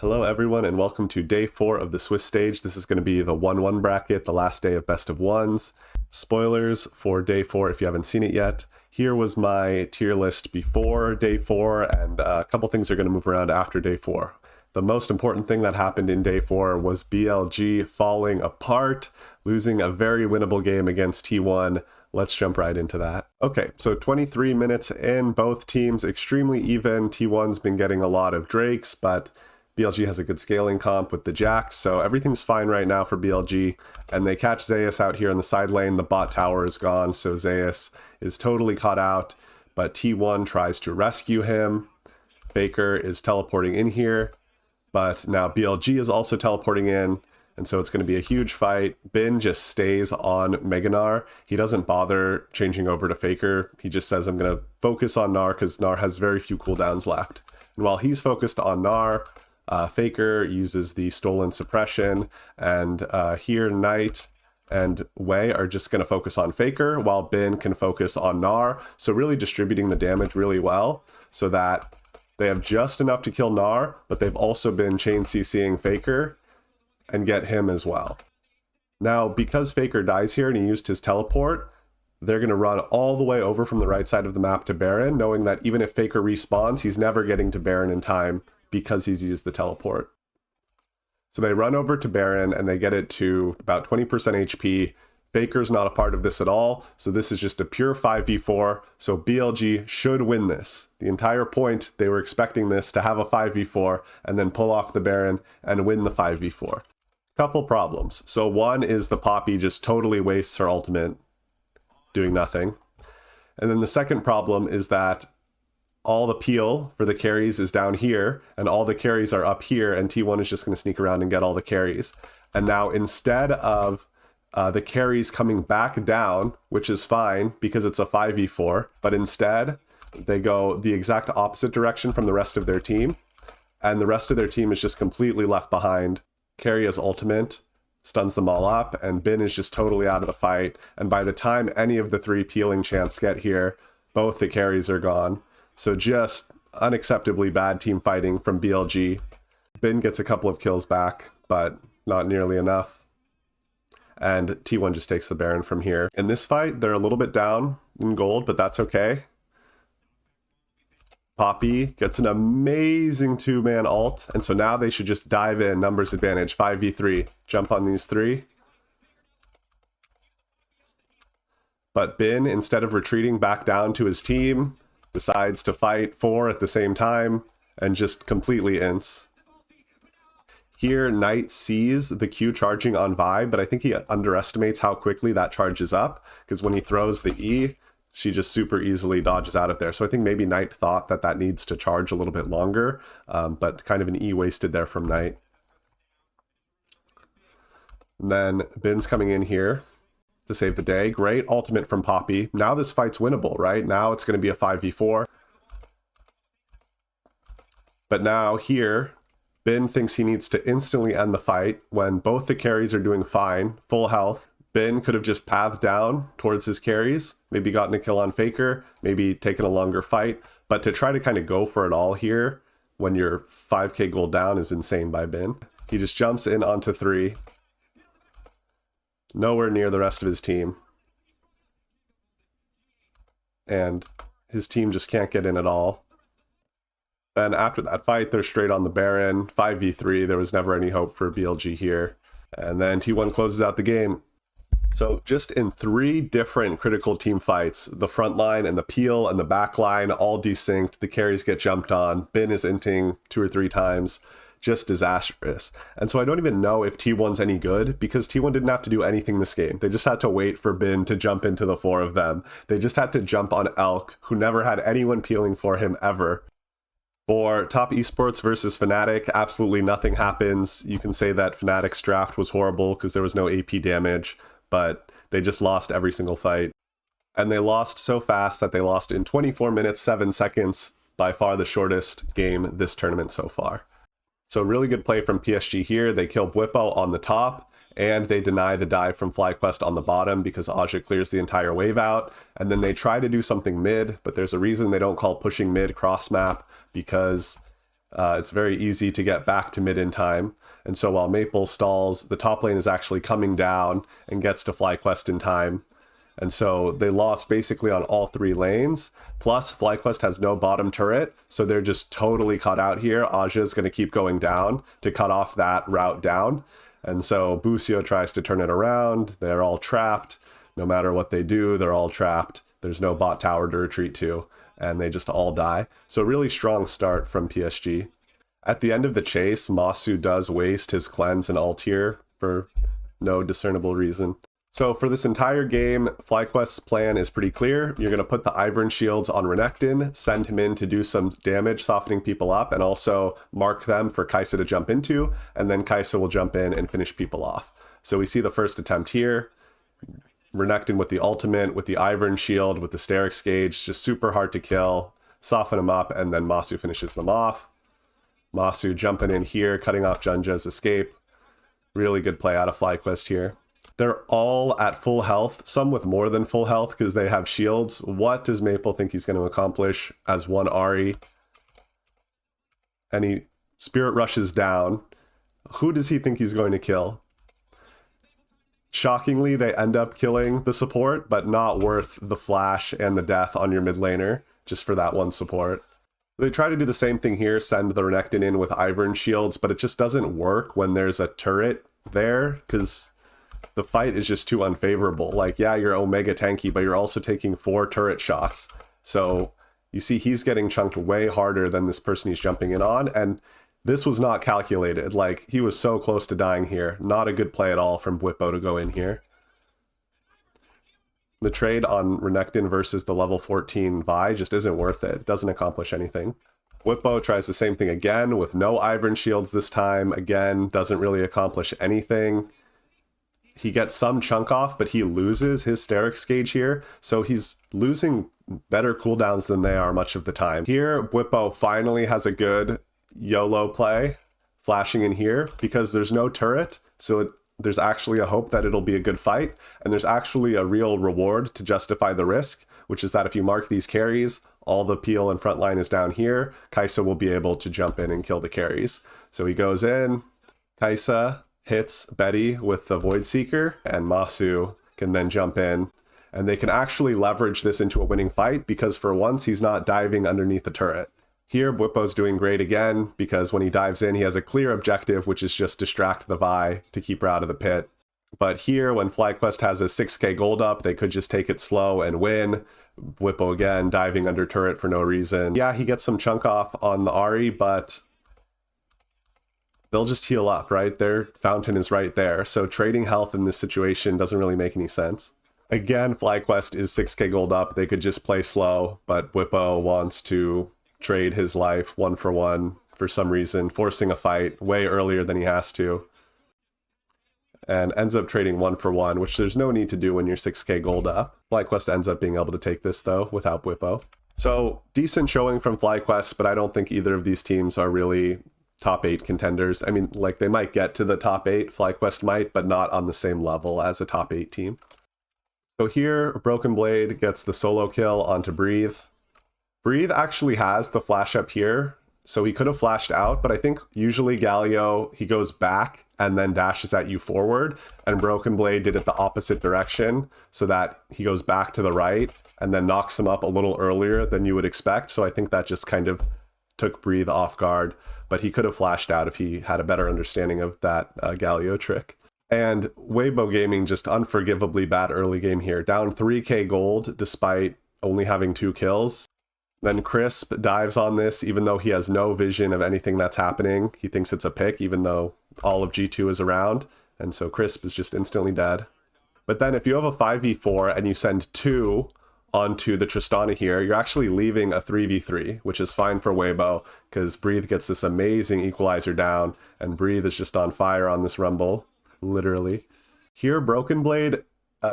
Hello everyone and welcome to day 4 of the Swiss stage. This is going to be the 1-1 bracket, the last day of best of ones. Spoilers for day 4 if you haven't seen it yet. Here was my tier list before day 4 and a couple things are going to move around after day 4. The most important thing that happened in day 4 was BLG falling apart, losing a very winnable game against T1. Let's jump right into that. Okay, so 23 minutes in, both teams extremely even. T1's been getting a lot of Drakes, but BLG has a good scaling comp with the Jacks, so everything's fine right now for BLG. And they catch Zeus out here in the side lane. The bot tower is gone, so Zeus is totally caught out, but T1 tries to rescue him. Faker is teleporting in here, but now BLG is also teleporting in, and so it's going to be a huge fight. Bin just stays on Mega Gnar. He doesn't bother changing over to Faker. He just says, I'm going to focus on Gnar because Gnar has very few cooldowns left. And while he's focused on Gnar, Faker uses the stolen suppression, and here Knight and Wei are just going to focus on Faker while Bin can focus on Gnar. So really distributing the damage really well so that they have just enough to kill Gnar, but they've also been chain CCing Faker and get him as well. Now, because Faker dies here and he used his teleport, they're going to run all the way over from the right side of the map to Baron, knowing that even if Faker respawns, he's never getting to Baron in time because he's used the teleport. So they run over to Baron and they get it to about 20% HP. Faker's not a part of this at all, so this is just a pure 5v4, so BLG should win this. The entire point, they were expecting this to have a 5v4 and then pull off the Baron and win the 5v4. Couple problems. So one is the Poppy just totally wastes her ultimate doing nothing. And then the second problem is that all the peel for the carries is down here, and all the carries are up here, and T1 is just going to sneak around and get all the carries. And now instead of the carries coming back down, which is fine because it's a 5v4, but instead they go the exact opposite direction from the rest of their team, and the rest of their team is just completely left behind. Carry ultimate stuns them all up, and Bin is just totally out of the fight, and by the time any of the 3 peeling champs get here, both the carries are gone. So just unacceptably bad team fighting from BLG. Bin gets a couple of kills back, but not nearly enough. And T1 just takes the Baron from here. In this fight, they're a little bit down in gold, but that's okay. Poppy gets an amazing 2-man ult, and so now they should just dive in, numbers advantage, 5v3. Jump on these 3. But Bin, instead of retreating back down to his team, decides to fight 4 at the same time and just completely ints. Here, Knight sees the Q charging on Vi, but I think he underestimates how quickly that charges up, because when he throws the E, she just super easily dodges out of there. So I think maybe Knight thought that that needs to charge a little bit longer, but kind of an E wasted there from Knight. And then Bin's coming in here to save the day. Great ultimate from Poppy. Now this fight's winnable, right? Now it's going to be a 5v4. But now here, Bin thinks he needs to instantly end the fight when both the carries are doing fine, full health. Bin could have just pathed down towards his carries, maybe gotten a kill on Faker, maybe taken a longer fight. But to try to kind of go for it all here when you're 5k gold down is insane by Bin. He just jumps in onto 3. Nowhere near the rest of his team. And his team just can't get in at all. Then after that fight, they're straight on the Baron. 5v3, there was never any hope for BLG here. And then T1 closes out the game. So just in 3 different critical team fights, the front line and the peel and the back line all desynced, the carries get jumped on, Bin is inting 2 or 3 times. Just disastrous. And so I don't even know if T1's any good, because T1 didn't have to do anything this game. They just had to wait for Bin to jump into the 4 of them. They just had to jump on Elk, who never had anyone peeling for him ever. For Top Esports versus Fnatic, absolutely nothing happens. You can say that Fnatic's draft was horrible because there was no AP damage, but they just lost every single fight. And they lost so fast that they lost in 24 minutes, 7 seconds, by far the shortest game this tournament so far. So really good play from PSG here. They kill Bwipo on the top, and they deny the dive from FlyQuest on the bottom because Aja clears the entire wave out. And then they try to do something mid, but there's a reason they don't call pushing mid cross map, because It's very easy to get back to mid in time. And so while Maple stalls, the top lane is actually coming down and gets to FlyQuest in time. And so they lost basically on all 3 lanes. Plus, FlyQuest has no bottom turret, so they're just totally caught out here. Aja is going to keep going down to cut off that route down. And so Busio tries to turn it around. They're all trapped. No matter what they do, they're all trapped. There's no bot tower to retreat to, and they just all die. So really strong start from PSG. At the end of the chase, Masu does waste his cleanse and ult here for no discernible reason. So for this entire game, FlyQuest's plan is pretty clear. You're going to put the Ivern shields on Renekton, send him in to do some damage, softening people up, and also mark them for Kai'Sa to jump into, and then Kai'Sa will jump in and finish people off. So we see the first attempt here. Renekton with the ultimate, with the Ivern shield, with the Sterix gauge, just super hard to kill. Soften them up, and then Masu finishes them off. Masu jumping in here, cutting off Junja's escape. Really good play out of FlyQuest here. They're all at full health, some with more than full health because they have shields. What does Maple think he's going to accomplish as one Ahri? And he spirit rushes down. Who does he think he's going to kill? Shockingly, they end up killing the support, but not worth the flash and the death on your mid laner just for that one support. They try to do the same thing here, send the Renekton in with Ivern shields, but it just doesn't work when there's a turret there because the fight is just too unfavorable. Like, yeah, you're Omega tanky, but you're also taking 4 turret shots. So you see he's getting chunked way harder than this person he's jumping in on, and this was not calculated. Like, he was so close to dying here. Not a good play at all from Bwipo to go in here. The trade on Renekton versus the level 14 Vi just isn't worth it. It doesn't accomplish anything. Bwipo tries the same thing again with no Ivern shields this time. Again, doesn't really accomplish anything. He gets some chunk off, but he loses his Sterix gauge here. So he's losing better cooldowns than they are much of the time. Here, Bwipo finally has a good YOLO play, flashing in here because there's no turret. So there's actually a hope that it'll be a good fight. And there's actually a real reward to justify the risk, which is that if you mark these carries, all the peel and front line is down here. Kai'Sa will be able to jump in and kill the carries. So he goes in, Kai'Sa hits Betty with the Void Seeker, and Masu can then jump in. And they can actually leverage this into a winning fight because for once he's not diving underneath the turret. Here, Bwipo's doing great again because when he dives in, he has a clear objective, which is just distract the Vi to keep her out of the pit. But here, when FlyQuest has a 6k gold up, they could just take it slow and win. Bwipo again, diving under turret for no reason. Yeah, he gets some chunk off on the Ahri, but they'll just heal up, right? Their fountain is right there. So trading health in this situation doesn't really make any sense. Again, FlyQuest is 6k gold up. They could just play slow, but Bwipo wants to trade his life 1-for-1 for some reason, forcing a fight way earlier than he has to. And ends up trading 1-for-1, which there's no need to do when you're 6k gold up. FlyQuest ends up being able to take this, though, without Bwipo. So, decent showing from FlyQuest, but I don't think either of these teams are really top 8 contenders. I mean, like, they might get to the top 8, FlyQuest might, but not on the same level as a top 8 team. So here, Broken Blade gets the solo kill onto Breathe. Breathe actually has the flash up here, so he could have flashed out, but I think usually Galio, he goes back and then dashes at you forward, and Broken Blade did it the opposite direction, so that he goes back to the right and then knocks him up a little earlier than you would expect, so I think that just kind of took Breathe off guard, but he could have flashed out if he had a better understanding of that Galio trick. And Weibo Gaming just unforgivably bad early game here, down 3k gold despite only having 2 kills. Then Crisp dives on this, even though he has no vision of anything that's happening. He thinks it's a pick, even though all of G2 is around. And so Crisp is just instantly dead. But then if you have a 5v4 and you send 2 onto the Tristana here, you're actually leaving a 3v3, which is fine for Weibo, because Breathe gets this amazing equalizer down, and Breathe is just on fire on this Rumble, literally. Here, Broken Blade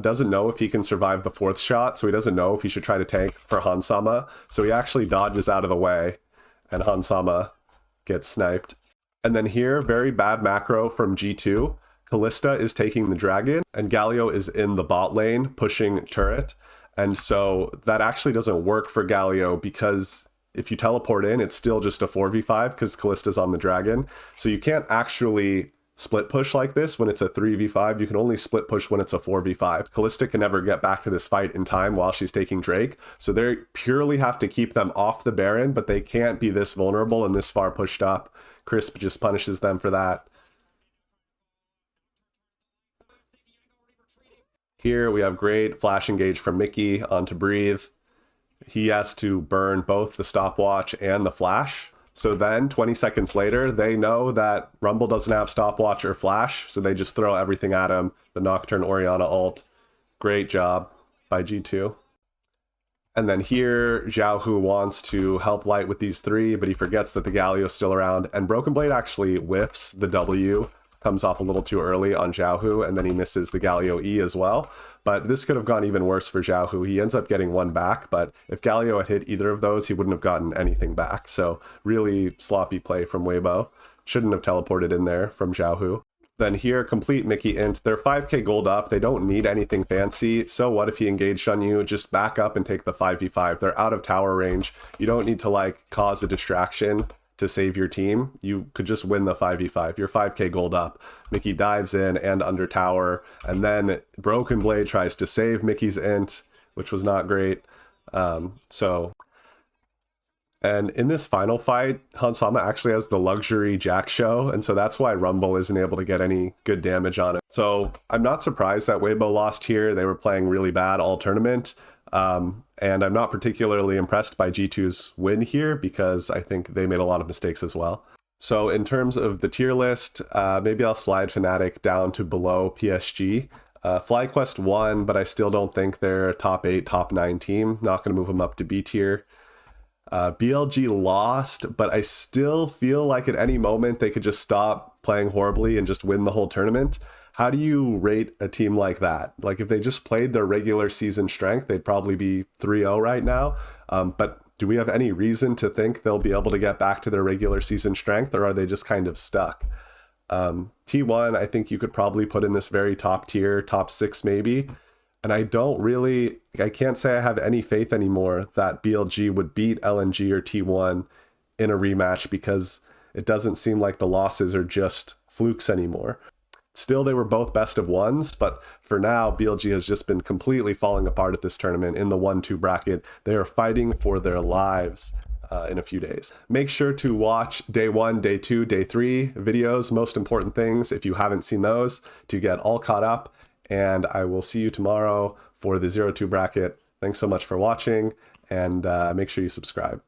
doesn't know if he can survive the 4th shot, so he doesn't know if he should try to tank for Hansama, so he actually dodges out of the way, and Hansama gets sniped. And then here, very bad macro from G2. Kalista is taking the dragon, and Galio is in the bot lane, pushing turret, and so that actually doesn't work for Galio, because if you teleport in, it's still just a 4v5 because Kallista's on the dragon. So you can't actually split push like this when it's a 3v5. You can only split push when it's a 4v5. Kallista can never get back to this fight in time while she's taking Drake. So they purely have to keep them off the Baron, but they can't be this vulnerable and this far pushed up. Crisp just punishes them for that. Here we have great flash engage from Mickey onto Breathe. He has to burn both the stopwatch and the flash. So then 20 seconds later, they know that Rumble doesn't have stopwatch or flash, so they just throw everything at him. The Nocturne Orianna ult. Great job by G2. And then here, Xiaohu wants to help Light with these three, but he forgets that the Galio's still around. And Broken Blade actually whiffs the W, comes off a little too early on Xiaohu, and then he misses the Galio E as well. But this could have gone even worse for Xiaohu. He ends up getting one back, but if Galio had hit either of those, he wouldn't have gotten anything back. So really sloppy play from Weibo. Shouldn't have teleported in there from Xiaohu. Then here, complete Mickey int. They're 5k gold up. They don't need anything fancy. So what if he engaged on you? Just back up and take the 5v5. They're out of tower range. You don't need to like cause a distraction to save your team. You could just win the 5v5. You're 5k gold up. Mickey dives in and under tower. And then Broken Blade tries to save Mickey's int, which was not great. And in this final fight, Hans Sama actually has the luxury Jack show, and so that's why Rumble isn't able to get any good damage on it. So I'm not surprised that Weibo lost here. They were playing really bad all tournament, and I'm not particularly impressed by G2's win here because I think they made a lot of mistakes as well. So in terms of the tier list, maybe I'll slide Fnatic down to below PSG. FlyQuest won, but I still don't think they're a top 8, top 9 team. Not going to move them up to B tier. BLG lost, but I still feel like at any moment they could just stop playing horribly and just win the whole tournament. How do you rate a team like that? Like if they just played their regular season strength, they'd probably be 3-0 right now. But do we have any reason to think they'll be able to get back to their regular season strength, or are they just kind of stuck? T1, I think you could probably put in this very top tier, top 6 maybe. And I can't say I have any faith anymore that BLG would beat LNG or T1 in a rematch because it doesn't seem like the losses are just flukes anymore. Still, they were both best of ones, but for now, BLG has just been completely falling apart at this tournament in the 1-2 bracket. They are fighting for their lives in a few days. Make sure to watch day 1, day 2, day 3 videos, most important things, if you haven't seen those, to get all caught up. And I will see you tomorrow for the 0-2 bracket. Thanks so much for watching, and make sure you subscribe.